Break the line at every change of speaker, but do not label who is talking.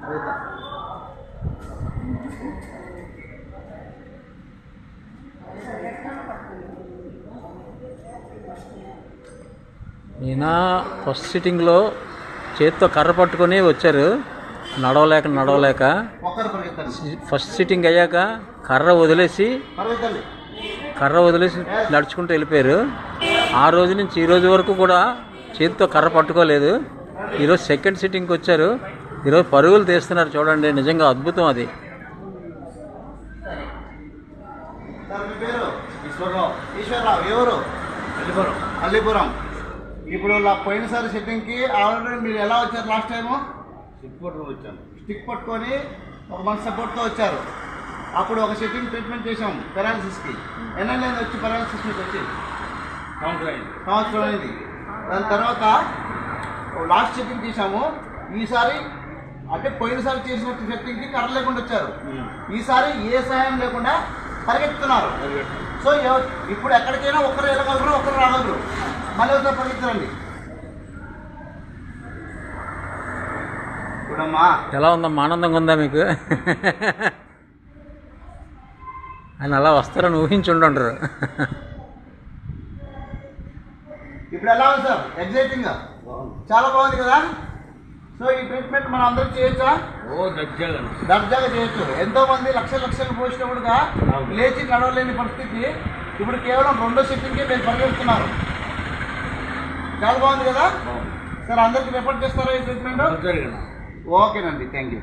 ఈయన ఫస్ట్ సిట్టింగ్లో చేతితో కర్ర పట్టుకొని వచ్చారు, నడవలేక ఫస్ట్ సిట్టింగ్ అయ్యాక కర్ర వదిలేసి నడుచుకుంటూ వెళ్ళిపోయారు. ఆ రోజు నుంచి ఈ రోజు వరకు కూడా చేతితో కర్ర పట్టుకోలేదు. ఈరోజు సెకండ్ సిట్టింగ్కి వచ్చారు, ఈరోజు పరుగులు తీస్తున్నారు. చూడండి, నిజంగా అద్భుతం అది.
అల్లిపురం. ఇప్పుడు పోయినసారి సిట్టింగ్కి ఆల్రెడీ మీరు ఎలా వచ్చారు? లాస్ట్ టైము స్టిక్ పట్టుకొని ఒక మంచి సపోర్ట్తో వచ్చారు. అప్పుడు ఒక సిట్టింగ్ ట్రీట్మెంట్ చేసాం పెరాలసిస్కి. ఎన్నెళ్ళ వచ్చి పెరాలసిస్ మీకు వచ్చి సంవత్సరం అయింది. దాని తర్వాత లాస్ట్ సిట్టింగ్ తీసాము. ఈసారి అంటే పోయినసారి చేసిన సిట్టింగ్కి కర్ర లేకుండా వచ్చారు. ఈసారి ఏ సహాయం లేకుండా పరిగెత్తుతున్నారు. సో ఇప్పుడు ఎక్కడికైనా ఒకరు వెళ్ళగలరు, ఒకరు రాగలరు. మళ్ళీ ఒకసారి పరిగెత్తరండి. ఇప్పుడమ్మా
ఎలా ఉందమ్మా? ఆనందంగా ఉందా మీకు? ఆయన అలా వస్తారని ఊహించుంటారు.
ఇప్పుడు ఎలా ఉంది సార్? ఎగ్జైటింగ్గా చాలా బాగుంది కదా. సో ఈ ట్రీట్మెంట్ మనం అందరూ చేయొచ్చా? దర్జాగా చేయొచ్చు. ఎంతో మంది లక్షలు పోసినప్పుడుగా లేచి నడవలేని పరిస్థితి ఇప్పుడు కేవలం 2వ సిట్టింగ్కే మీరు పరిగెడుతున్నారు. చాలా బాగుంది కదా సార్. అందరికీ రిపోర్ట్ చేస్తారా ఈ ట్రీట్మెంట్? ఓకేనండి, థ్యాంక్ యూ.